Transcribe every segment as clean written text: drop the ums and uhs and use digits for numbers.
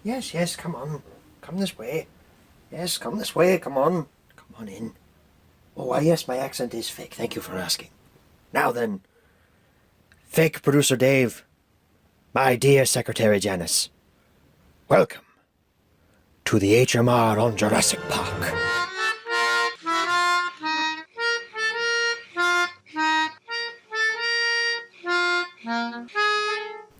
Yes, yes, come on. Come this way. Yes, come this way, come on. Come on in. Oh, why, yes, my accent is fake. Thank you for asking. Now then, fake producer Dave, my dear Secretary Janice, welcome to the HMR on Jurassic Park.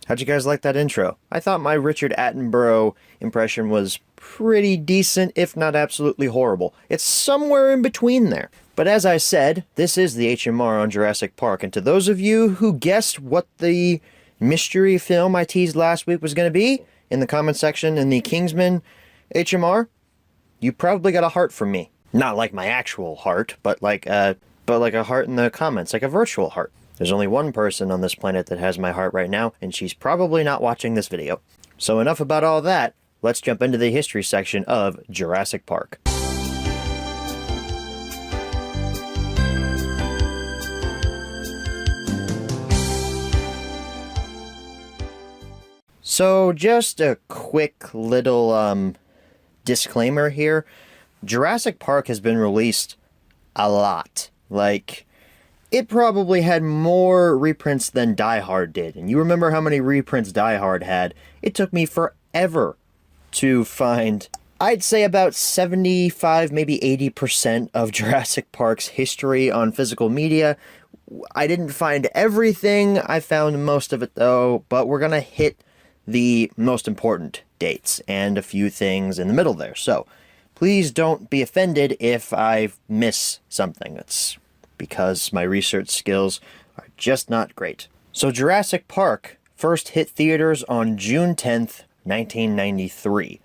How'd you guys like that intro? I thought my Richard Attenborough impression was pretty decent, if not absolutely horrible. It's somewhere in between there. But as I said, this is the HMR on Jurassic Park, and to those of you who guessed what the mystery film I teased last week was going to be in the comment section in the Kingsman HMR, you probably got a heart from me. Not like my actual heart, but like a heart in the comments, like a virtual heart. There's only one person on this planet that has my heart right now, and she's probably not watching this video. So enough about all that, let's jump into the history section of Jurassic Park. So just a quick little disclaimer here. Jurassic Park has been released a lot. Like, it probably had more reprints than Die Hard did. And you remember how many reprints Die Hard had? It took me forever to find, I'd say about 75, maybe 80% of Jurassic Park's history on physical media. I didn't find everything. I found most of it though, but we're gonna hit the most important dates and a few things in the middle there. So please don't be offended if I miss something. It's because my research skills are just not great. So Jurassic Park first hit theaters on June 10th, 1993.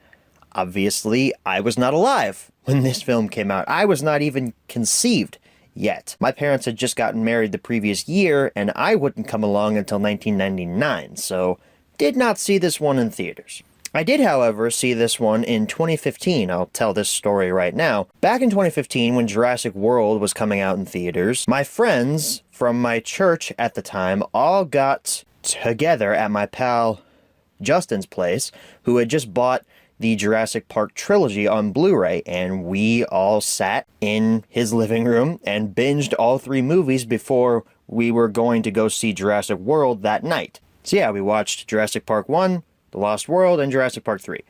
Obviously, I was not alive when this film came out. I was not even conceived yet. My parents had just gotten married the previous year, and I wouldn't come along until 1999, so did not see this one in theaters. I did, however, see this one in 2015. I'll tell this story right now. Back in 2015, when Jurassic World was coming out in theaters, my friends from my church at the time all got together at my pal Justin's place, who had just bought the Jurassic Park trilogy on Blu-ray, and we all sat in his living room and binged all three movies before we were going to go see Jurassic World that night. So yeah, we watched Jurassic Park 1, The Lost World, and Jurassic Park 3.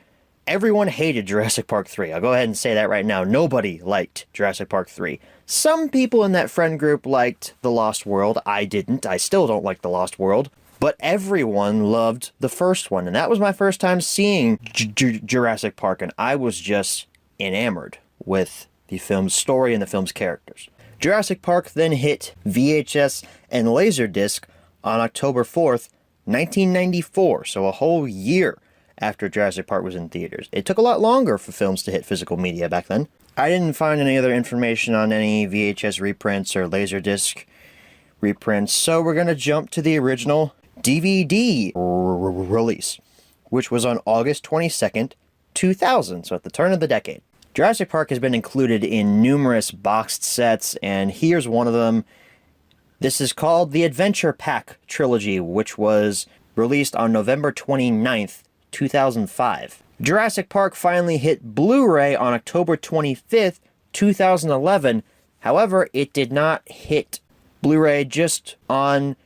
Everyone hated Jurassic Park 3. I'll go ahead and say that right now. Nobody liked Jurassic Park 3. Some people in that friend group liked The Lost World. I didn't. I still don't like The Lost World. But everyone loved the first one. And that was my first time seeing Jurassic Park. And I was just enamored with the film's story and the film's characters. Jurassic Park then hit VHS and Laserdisc on October 4th, 1994, so a whole year after Jurassic Park was in theaters. It took a lot longer for films to hit physical media back then. I didn't find any other information on any VHS reprints or Laserdisc reprints, so we're going to jump to the original DVD release, which was on August 22nd, 2000, so at the turn of the decade. Jurassic Park has been included in numerous boxed sets, and here's one of them. This is called the Adventure Pack Trilogy, which was released on November 29th, 2005. Jurassic Park finally hit Blu-ray on October 25th, 2011. However, it did not hit Blu-ray just on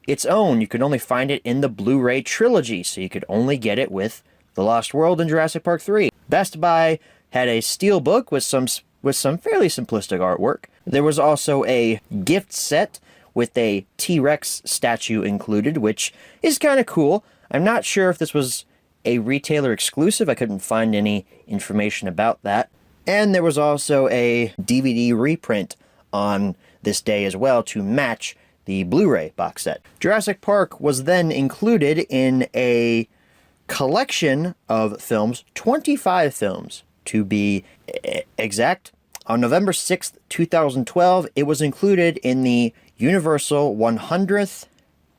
its own. You could only find it in the Blu-ray trilogy, so you could only get it with The Lost World and Jurassic Park 3. Best Buy had a steelbook with some fairly simplistic artwork. There was also a gift set with a T-Rex statue included, which is kind of cool. I'm not sure if this was a retailer exclusive. I couldn't find any information about that. And there was also a DVD reprint on this day as well to match the Blu-ray box set. Jurassic Park was then included in a collection of films, 25 films to be exact. On November 6th, 2012, it was included in the Universal 100th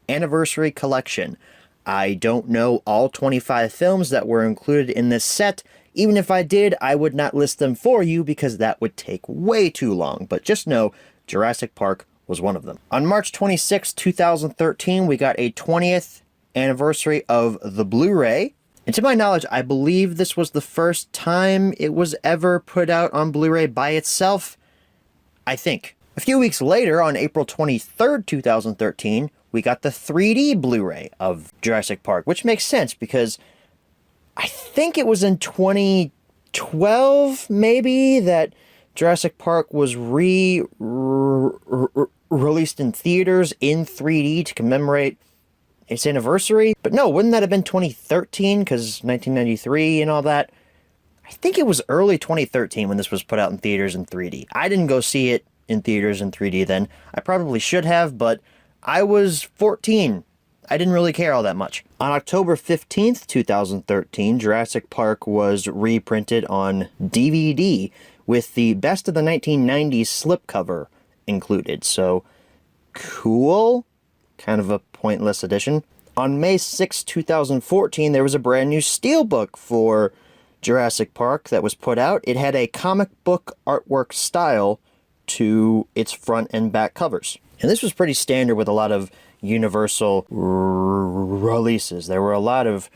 Anniversary Collection. I don't know all 25 films that were included in this set. Even if I did, I would not list them for you because that would take way too long. But just know, Jurassic Park was one of them. On March 26, 2013, we got a 20th anniversary of the Blu-ray. And to my knowledge, I believe this was the first time it was ever put out on Blu-ray by itself. I think. A few weeks later, on April 23rd, 2013, we got the 3D Blu-ray of Jurassic Park, which makes sense because I think it was in 2012, maybe, that Jurassic Park was released in theaters in 3D to commemorate its anniversary. But no, wouldn't that have been 2013? Because 1993 and all that. I think it was early 2013 when this was put out in theaters in 3D. I didn't go see it in theaters in 3D then. I probably should have, but I was 14. I didn't really care all that much. On October 15th, 2013, Jurassic Park was reprinted on DVD with the Best of the 1990s slipcover included. So, cool. Kind of a pointless addition. On May 6, 2014, there was a brand new steelbook for Jurassic Park that was put out. It had a comic book artwork style to its front and back covers. And this was pretty standard with a lot of Universal releases. There were a lot of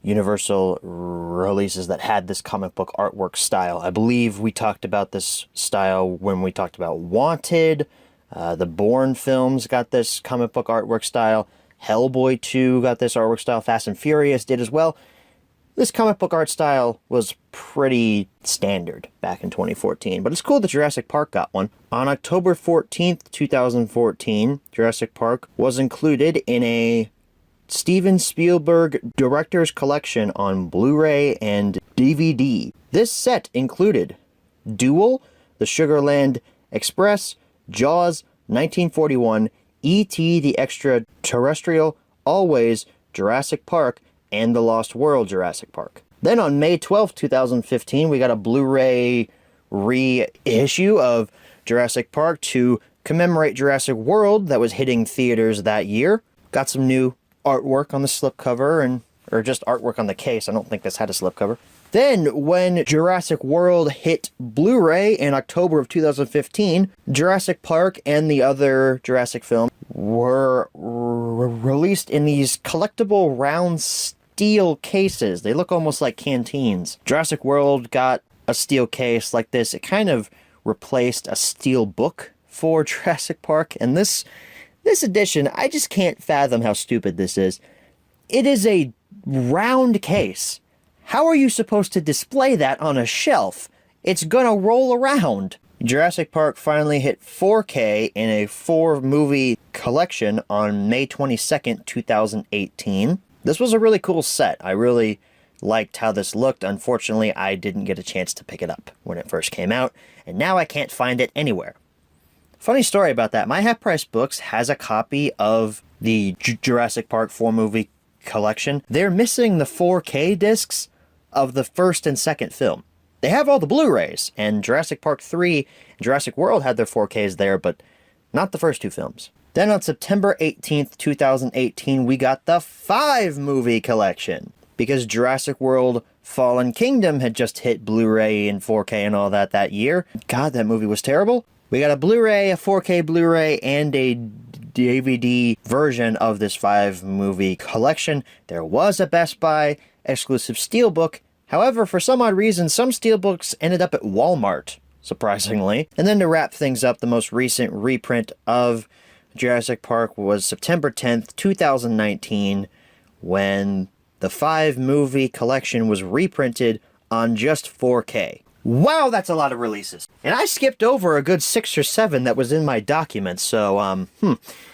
Universal releases that had this comic book artwork style. I believe we talked about this style when we talked about Wanted. The Bourne films got this comic book artwork style. Hellboy 2 got this artwork style. Fast and Furious did as well. This comic book art style was pretty standard back in 2014, but it's cool that Jurassic Park got one. On October 14th, 2014, Jurassic Park was included in a Steven Spielberg Director's Collection on Blu-ray and DVD. This set included Duel, The Sugarland Express, Jaws, 1941, E.T. the Extraterrestrial, Always, Jurassic Park, and The Lost World Jurassic Park. Then on May 12th, 2015, we got a Blu-ray reissue of Jurassic Park to commemorate Jurassic World that was hitting theaters that year. Got some new artwork on the slipcover, or just artwork on the case. I don't think this had a slipcover. Then, when Jurassic World hit Blu-ray in October of 2015, Jurassic Park and the other Jurassic films were released in these collectible round steel cases. They look almost like canteens. Jurassic World got a steel case like this. It kind of replaced a steel book for Jurassic Park, and this edition, I just can't fathom how stupid this is. It is a round case. How are you supposed to display that on a shelf? It's gonna roll around. Jurassic Park finally hit 4K in a 4-movie collection on May 22nd, 2018. This was a really cool set. I really liked how this looked. Unfortunately, I didn't get a chance to pick it up when it first came out, and now I can't find it anywhere. Funny story about that. My Half Price Books has a copy of the Jurassic Park 4-movie collection. They're missing the 4K discs of the first and second film. They have all the Blu-rays, and Jurassic Park 3 and Jurassic World had their 4Ks there, but not the first two films. Then on September 18th, 2018, we got the 5-movie collection. Because Jurassic World Fallen Kingdom had just hit Blu-ray and 4K and all that year. God, that movie was terrible. We got a Blu-ray, a 4K Blu-ray, and a DVD version of this 5-movie collection. There was a Best Buy exclusive steelbook. However, for some odd reason, some steelbooks ended up at Walmart, surprisingly. And then to wrap things up, the most recent reprint of Jurassic Park was September 10th, 2019, when the 5-movie collection was reprinted on just 4K. Wow, that's a lot of releases. And I skipped over a good 6 or 7 that was in my documents, so,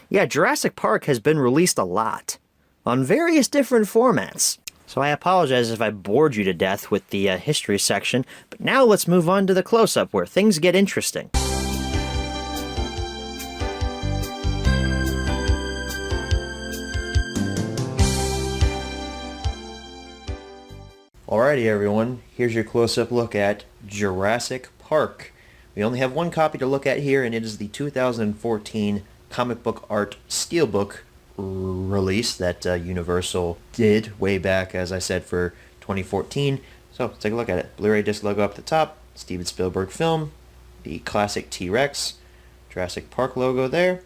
yeah, Jurassic Park has been released a lot on various different formats. So I apologize if I bored you to death with the history section, but now let's move on to the close-up where things get interesting. Alrighty everyone, here's your close-up look at Jurassic Park. We only have one copy to look at here, and it is the 2014 comic book art steelbook release that Universal did way back, as I said, for 2014. So let's take a look at it. Blu-ray disc logo up at the top, Steven Spielberg film, the classic T-Rex, Jurassic Park logo there,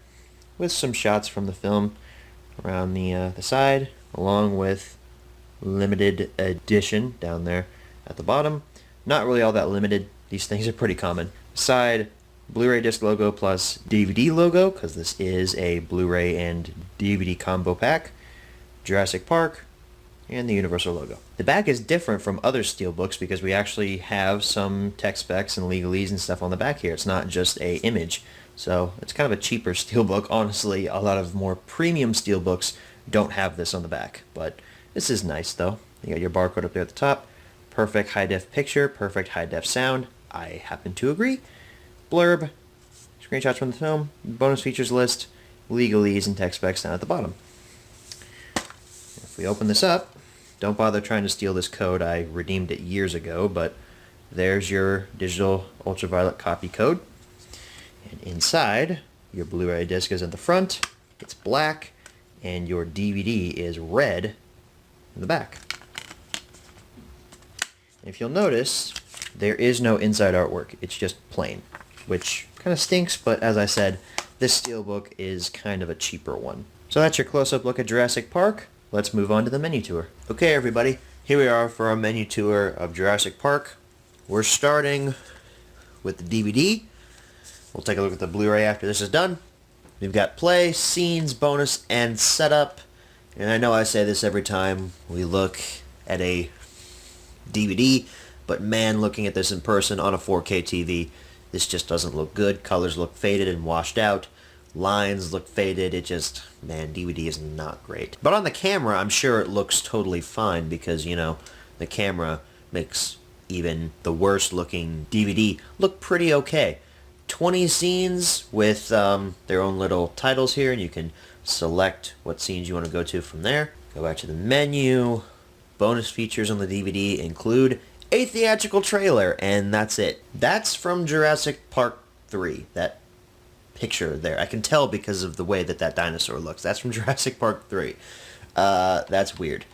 with some shots from the film around the side, along with limited edition down there at the bottom. Not really all that limited. These things are pretty common. Side, Blu-ray disc logo plus DVD logo, because this is a Blu-ray and DVD combo pack. Jurassic Park, and the Universal logo. The back is different from other steelbooks because we actually have some tech specs and legalese and stuff on the back here. It's not just a image. So it's kind of a cheaper steelbook. Honestly, a lot of more premium steelbooks don't have this on the back. But this is nice though. You got your barcode up there at the top. Perfect high-def picture, perfect high-def sound. I happen to agree. Blurb, screenshots from the film, bonus features list, legalese and tech specs down at the bottom. If we open this up, don't bother trying to steal this code. I redeemed it years ago, but there's your digital ultraviolet copy code. And inside, your Blu-ray disc is at the front, it's black, and your DVD is red in the back. If you'll notice, there is no inside artwork. It's just plain, which kind of stinks, but as I said, this steelbook is kind of a cheaper one. So that's your close-up look at Jurassic Park. Let's move on to the menu tour. Okay, everybody, here we are for our menu tour of Jurassic Park. We're starting with the DVD. We'll take a look at the Blu-ray after this is done. We've got play, scenes, bonus, and setup. And I know I say this every time we look at a DVD, but man, looking at this in person on a 4K TV, this just doesn't look good. Colors look faded and washed out. Lines look faded. It just, man, DVD is not great. But on the camera, I'm sure it looks totally fine because, you know, the camera makes even the worst looking DVD look pretty okay. 20 scenes with their own little titles here, and you can select what scenes you want to go to from there. Go back to the menu. Bonus features on the DVD include a theatrical trailer, and that's it. That's from Jurassic Park 3, that picture there. I can tell because of the way that that dinosaur looks. That's from Jurassic Park 3. That's weird.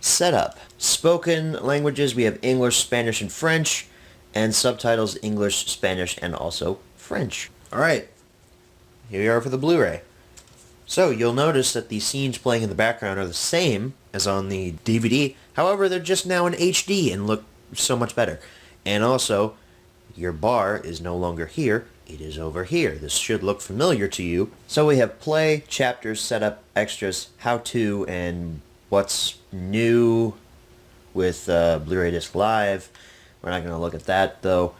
Setup. Spoken languages, we have English, Spanish, and French, and subtitles English, Spanish, and also French. Alright, here we are for the Blu-ray. So you'll notice that the scenes playing in the background are the same as on the DVD, however they're just now in HD and look so much better. And also, your bar is no longer here, it is over here. This should look familiar to you. So we have play, chapters, setup, extras, how-to, and what's new with Blu-ray Disc Live. We're not going to look at that though.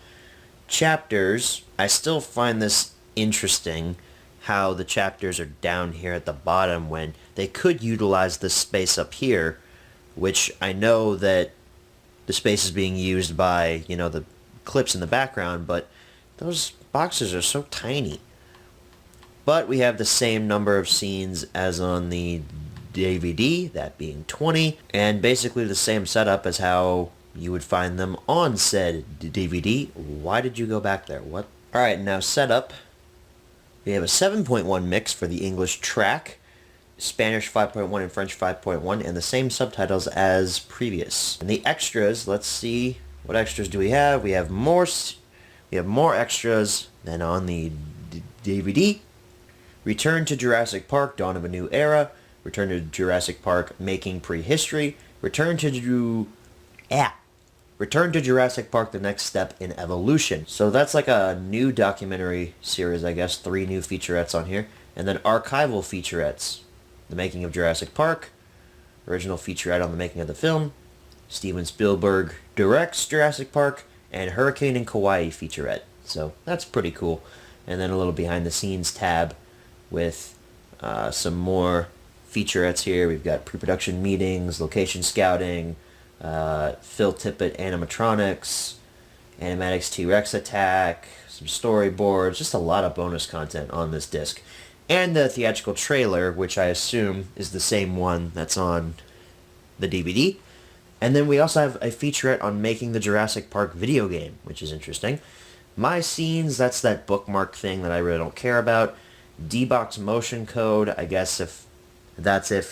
Chapters, I still find this interesting how the chapters are down here at the bottom when they could utilize this space up here, which I know that the space is being used by, you know, the clips in the background, but those boxes are so tiny. But we have the same number of scenes as on the DVD, that being 20, and basically the same setup as how you would find them on said DVD. Why did you go back there? What? Alright, now setup. We have a 7.1 mix for the English track, Spanish 5.1 and French 5.1, and the same subtitles as previous. And the extras, let's see, what extras do we have? We have more extras than on the DVD. Return to Jurassic Park, Dawn of a New Era. Return to Jurassic Park, Making Prehistory. Return to Jurassic Park, The Next Step in Evolution. So that's like a new documentary series, I guess. 3 new featurettes on here. And then archival featurettes. The Making of Jurassic Park. Original featurette on the making of the film. Steven Spielberg directs Jurassic Park. And Hurricane in Kauai featurette. So that's pretty cool. And then a little behind the scenes tab with some more featurettes here. We've got pre-production meetings, location scouting, Phil Tippett animatronics, Animatics T-Rex attack, some storyboards, just a lot of bonus content on this disc. And the theatrical trailer, which I assume is the same one that's on the DVD. And then we also have a featurette on making the Jurassic Park video game, which is interesting. My scenes, that's that bookmark thing that I really don't care about. D-Box motion code, I guess if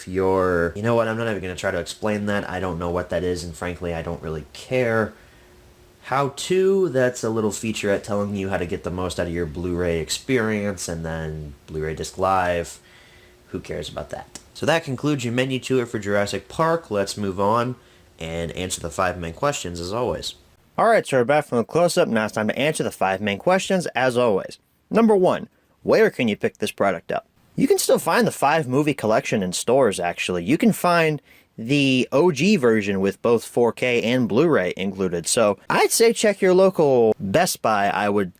you're... You know what, I'm not even going to try to explain that. I don't know what that is, and frankly, I don't really care. How-to, that's a little featurette telling you how to get the most out of your Blu-ray experience, and then Blu-ray Disc Live. who cares about that? So that concludes your menu tour for Jurassic Park. Let's move on and answer the 5 main questions as always. Alright, so we're back from the close-up. Now it's time to answer the 5 main questions as always. Number 1, where can you pick this product up? You can still find the 5 movie collection in stores, actually. You can find the OG version with both 4K and Blu-ray included. So I'd say check your local Best Buy. I would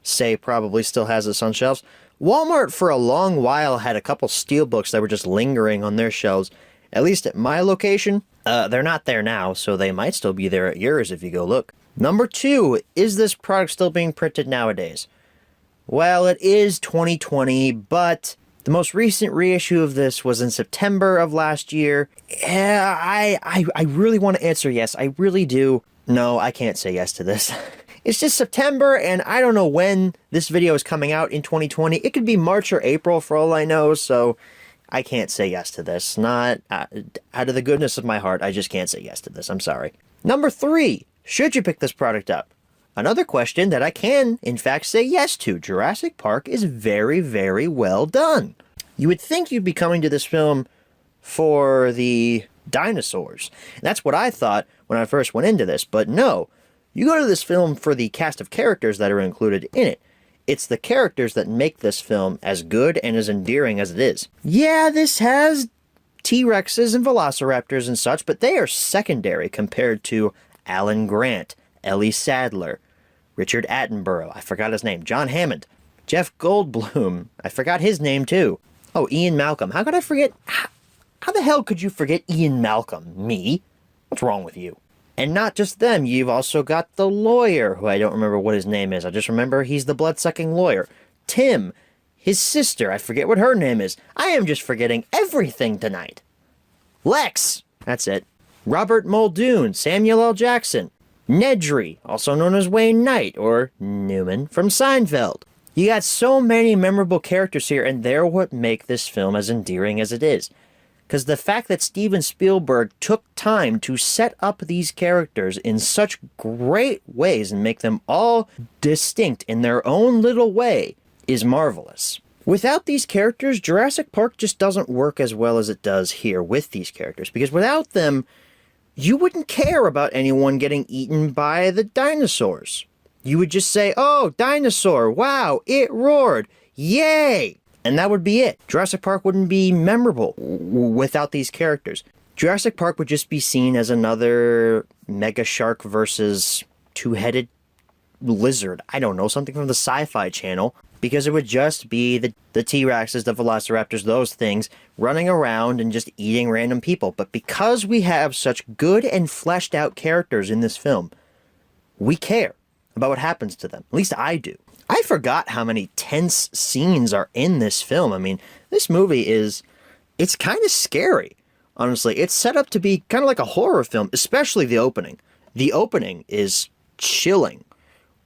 say probably still has this on shelves. Walmart for a long while had a couple steelbooks that were just lingering on their shelves. At least at my location. They're not there now, so they might still be there at yours if you go look. Number 2, is this product still being printed nowadays? Well, it is 2020, but the most recent reissue of this was in September of last year. Yeah, I really want to answer yes. I really do. No, I can't say yes to this. It's just September, and I don't know when this video is coming out in 2020. It could be March or April for all I know, so I can't say yes to this. Not out of the goodness of my heart, I just can't say yes to this. I'm sorry. Number 3, should you pick this product up? Another question that I can, in fact, say yes to. Jurassic Park is very, very well done. You would think you'd be coming to this film for the dinosaurs. And that's what I thought when I first went into this, but no. You go to this film for the cast of characters that are included in it. It's the characters that make this film as good and as endearing as it is. Yeah, this has T-Rexes and Velociraptors and such, but they are secondary compared to Alan Grant, Ellie Sattler, Richard Attenborough, I forgot his name, John Hammond, Jeff Goldblum, I forgot his name too. Oh, Ian Malcolm. How could I forget? How the hell could you forget Ian Malcolm? Me? What's wrong with you? And not just them, you've also got the lawyer, who I don't remember what his name is. I just remember he's the blood-sucking lawyer. Tim, his sister, I forget what her name is. I am just forgetting everything tonight. Lex, that's it. Robert Muldoon, Samuel L. Jackson, Nedry, also known as Wayne Knight, or Newman, from Seinfeld. You got so many memorable characters here, and they're what make this film as endearing as it is. Because the fact that Steven Spielberg took time to set up these characters in such great ways and make them all distinct in their own little way is marvelous. Without these characters, Jurassic Park just doesn't work as well as it does here with these characters. Because without them, you wouldn't care about anyone getting eaten by the dinosaurs. You would just say, oh, dinosaur, wow, it roared, yay! And that would be it. Jurassic Park wouldn't be memorable without these characters. Jurassic Park would just be seen as another mega shark versus two-headed lizard. I don't know, something from the Sci-Fi Channel. Because it would just be the T-Rexes, the Velociraptors, those things, running around and just eating random people. But because we have such good and fleshed out characters in this film, we care about what happens to them. At least I do. I forgot how many tense scenes are in this film. I mean, this movie it's kind of scary, honestly. It's set up to be kind of like a horror film, especially the opening. The opening is chilling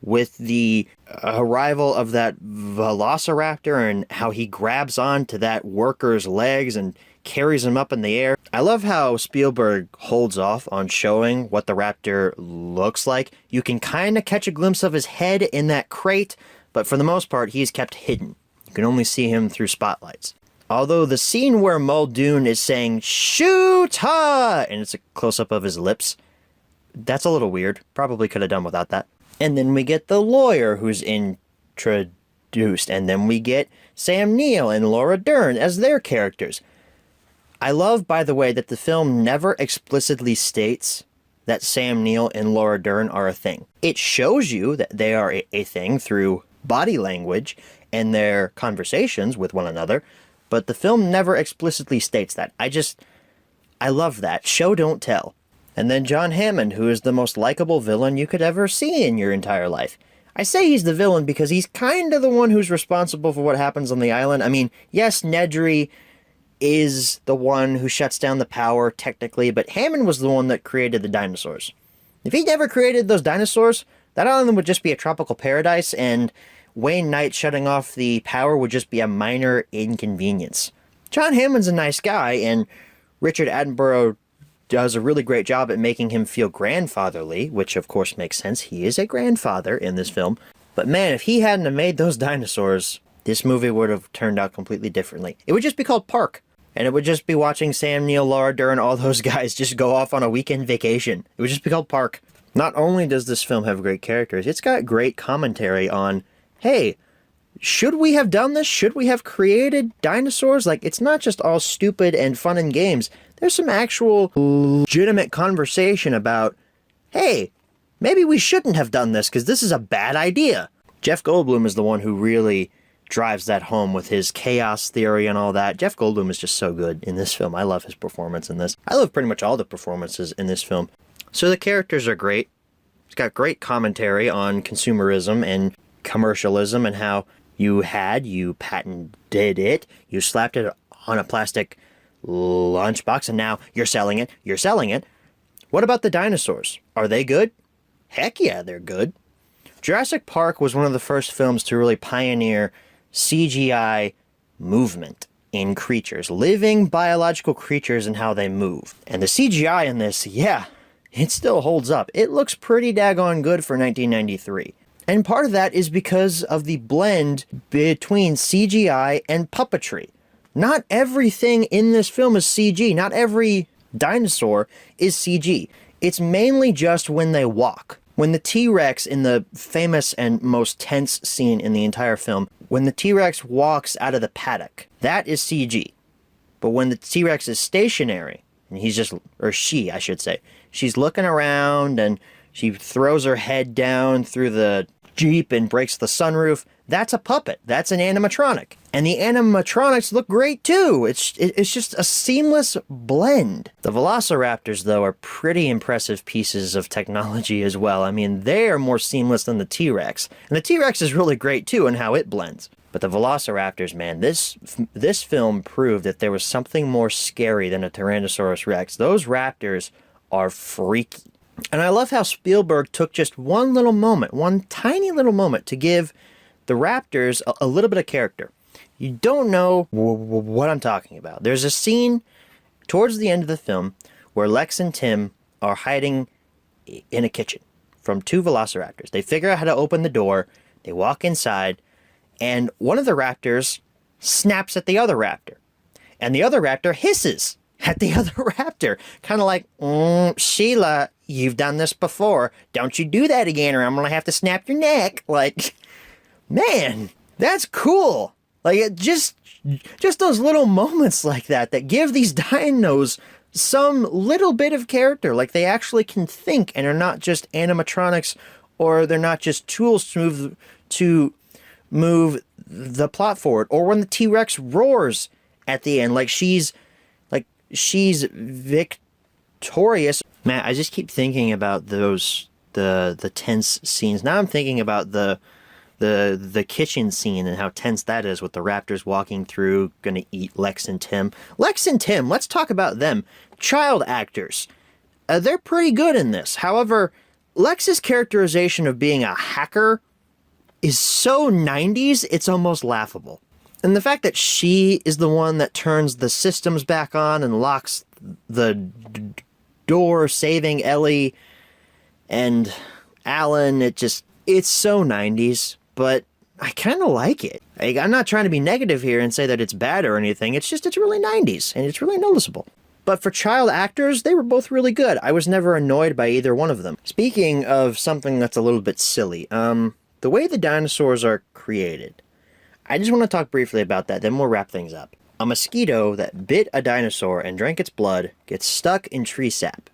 with the arrival of that Velociraptor and how he grabs onto that worker's legs and carries him up in the air. I love how Spielberg holds off on showing what the raptor looks like. You can kind of catch a glimpse of his head in that crate, but for the most part, he is kept hidden. You can only see him through spotlights. Although the scene where Muldoon is saying, "Shoot ha!" and it's a close-up of his lips, that's a little weird. Probably could have done without that. And then we get the lawyer who's introduced, and then we get Sam Neill and Laura Dern as their characters. I love, by the way, that the film never explicitly states that Sam Neill and Laura Dern are a thing. It shows you that they are a thing through body language and their conversations with one another, but the film never explicitly states that. I love that. Show, don't tell. And then John Hammond, who is the most likable villain you could ever see in your entire life. I say he's the villain because he's kind of the one who's responsible for what happens on the island. I mean, yes, Nedry is the one who shuts down the power, technically, but Hammond was the one that created the dinosaurs. If he never created those dinosaurs, that island would just be a tropical paradise, and Wayne Knight shutting off the power would just be a minor inconvenience. John Hammond's a nice guy, and Richard Attenborough does a really great job at making him feel grandfatherly, which of course makes sense. He is a grandfather in this film. But man, if he hadn't have made those dinosaurs, this movie would have turned out completely differently. It would just be called Park. And it would just be watching Sam Neill, Laura Dern, all those guys just go off on a weekend vacation. It would just be called Park. Not only does this film have great characters, it's got great commentary on, hey, should we have done this? Should we have created dinosaurs? Like, it's not just all stupid and fun and games. There's some actual legitimate conversation about, hey, maybe we shouldn't have done this because this is a bad idea. Jeff Goldblum is the one who really drives that home with his chaos theory and all that. Jeff Goldblum is just so good in this film. I love his performance in this. I love pretty much all the performances in this film. So the characters are great. It's got great commentary on consumerism and commercialism and how you patented it, you slapped it on a plastic lunchbox, and now you're selling it. What about the dinosaurs? Are they good? Heck yeah, they're good. Jurassic Park was one of the first films to really pioneer CGI movement in creatures, living biological creatures and how they move. And the CGI in this, yeah, it still holds up. It looks pretty daggone good for 1993. And part of that is because of the blend between CGI and puppetry. Not everything in this film is CG. Not every dinosaur is CG. It's mainly just when they walk. When the T-Rex, in the famous and most tense scene in the entire film, when the T-Rex walks out of the paddock, that is CG. But when the T-Rex is stationary, and he's just, or she, I should say, she's looking around and she throws her head down through the Jeep and breaks the sunroof, that's a puppet. That's an animatronic. And the animatronics look great too. It's just a seamless blend. The Velociraptors, though, are pretty impressive pieces of technology as well. I mean, they are more seamless than the T-Rex. And the T-Rex is really great too in how it blends. But the Velociraptors, man, this film proved that there was something more scary than a Tyrannosaurus Rex. Those raptors are freaky. And I love how Spielberg took just one little moment, one tiny little moment, to give the raptors a little bit of character. You don't know what I'm talking about. There's a scene towards the end of the film where Lex and Tim are hiding in a kitchen from two velociraptors. They figure out how to open the door, they walk inside, and one of the raptors snaps at the other raptor. And the other raptor hisses at the other raptor, kind of like, Sheila, you've done this before. Don't you do that again or I'm going to have to snap your neck. Like, man, that's cool. Like, it just those little moments like that give these dinos some little bit of character. Like, they actually can think and are not just animatronics, or they're not just tools to move the plot forward. Or when the T-Rex roars at the end, like she's victorious. Man, I just keep thinking about the tense scenes. Now I'm thinking about the kitchen scene and how tense that is with the raptors walking through, gonna eat Lex and Tim. Lex and Tim, let's talk about them. Child actors. They're pretty good in this. However, Lex's characterization of being a hacker is so 90s, it's almost laughable. And the fact that she is the one that turns the systems back on and locks the door, saving Ellie and Alan, it's so 90s, but I kind of like it. I'm not trying to be negative here and say that it's bad or anything. It's really 90s, and it's really noticeable. But for child actors, they were both really good. I was never annoyed by either one of them. Speaking of something that's a little bit silly, the way the dinosaurs are created, I just want to talk briefly about that, then we'll wrap things up. A mosquito that bit a dinosaur and drank its blood gets stuck in tree sap.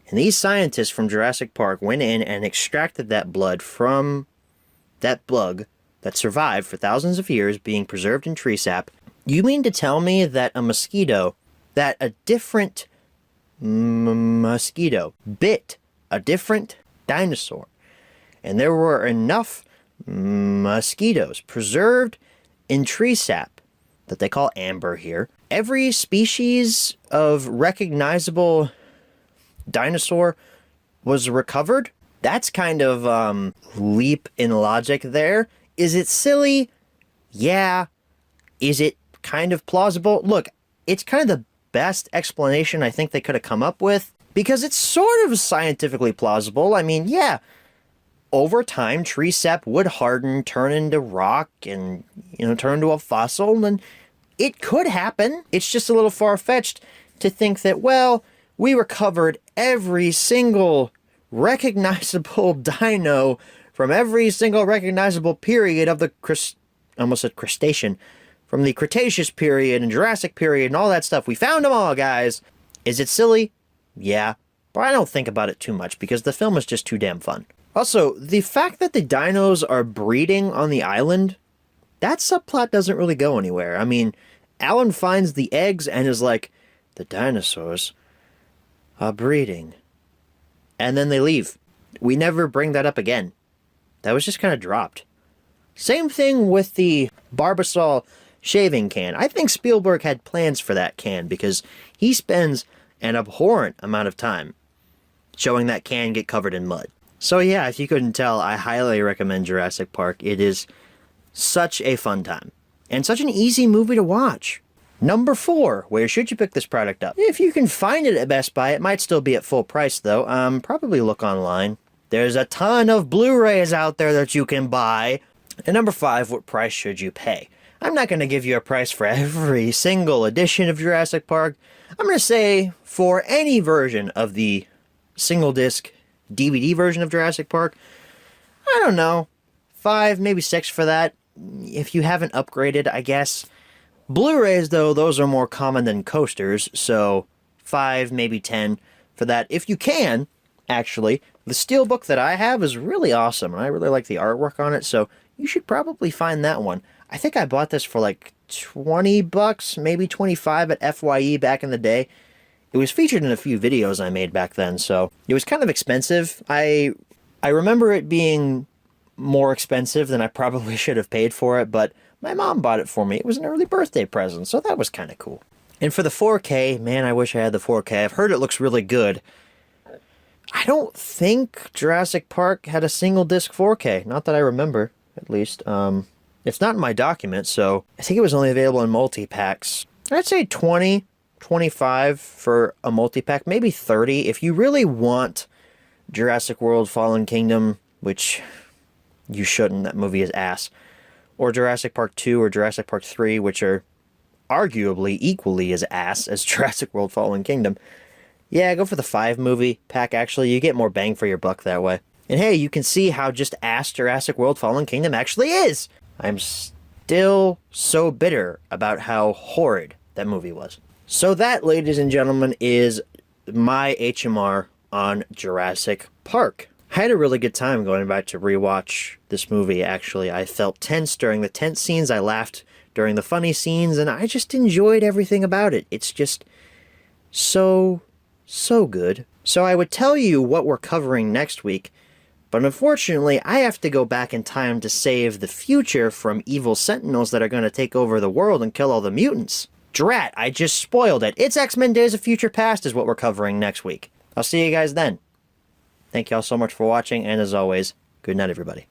And these scientists from Jurassic Park went in and extracted that blood from that bug that survived for thousands of years being preserved in tree sap. You mean to tell me that a different mosquito bit a different dinosaur, and there were enough mosquitoes preserved in tree sap that they call amber here? Every species of recognizable dinosaur was recovered? That's kind of leap in logic there. Is it silly? Yeah. Is it kind of plausible? Look, it's kind of the best explanation I think they could have come up with, because it's sort of scientifically plausible. I mean, yeah, over time, tree sap would harden, turn into rock, and, turn into a fossil, and it could happen. It's just a little far-fetched to think that, well, we recovered every single recognizable dino from every single recognizable period of the almost said crustacean, from the Cretaceous period and Jurassic period and all that stuff. We found them all, guys. Is it silly? Yeah, but I don't think about it too much because the film is just too damn fun. Also, the fact that the dinos are breeding on the island, that subplot doesn't really go anywhere. I mean, Alan finds the eggs and is like, the dinosaurs are breeding. And then they leave. We never bring that up again. That was just kind of dropped. Same thing with the Barbasol shaving can. I think Spielberg had plans for that can because he spends an abhorrent amount of time showing that can get covered in mud. So yeah, if you couldn't tell, I highly recommend Jurassic Park. It is such a fun time. And such an easy movie to watch. Number 4, where should you pick this product up? If you can find it at Best Buy, it might still be at full price though. Probably look online. There's a ton of Blu-rays out there that you can buy. And number 5, what price should you pay? I'm not going to give you a price for every single edition of Jurassic Park. I'm going to say for any version of the single disc DVD version of Jurassic Park, I don't know, 5, maybe 6 for that. If you haven't upgraded, I guess. Blu-rays, though, those are more common than coasters, so 5, maybe 10 for that. If you can, actually, the steelbook that I have is really awesome, and I really like the artwork on it, so you should probably find that one. I think I bought this for like $20, maybe 25 at FYE back in the day. It was featured in a few videos I made back then, so it was kind of expensive. I remember it being more expensive than I probably should have paid for it, but my mom bought it for me. It was an early birthday present, so that was kind of cool. And for the 4K, man, I wish I had the 4K. I've heard it looks really good. I don't think Jurassic Park had a single disc 4K, not that I remember, at least. It's not in my document, so I think it was only available in multi-packs. I'd say 20, 25 for a multi-pack, maybe 30. If you really want Jurassic World Fallen Kingdom, which you shouldn't, that movie is ass, or Jurassic Park 2 or Jurassic Park 3, which are arguably equally as ass as Jurassic World Fallen Kingdom, yeah, go for the 5 movie pack, actually. You get more bang for your buck that way. And hey, you can see how just ass Jurassic World Fallen Kingdom actually is. I'm still so bitter about how horrid that movie was. So that, ladies and gentlemen, is my HMR on Jurassic Park. I had a really good time going back to rewatch this movie, actually. I felt tense during the tense scenes, I laughed during the funny scenes, and I just enjoyed everything about it. It's just so good. So I would tell you what we're covering next week, but unfortunately, I have to go back in time to save the future from evil sentinels that are going to take over the world and kill all the mutants. Drat, I just spoiled it. It's X-Men Days of Future Past is what we're covering next week. I'll see you guys then. Thank you all so much for watching, and as always, good night, everybody.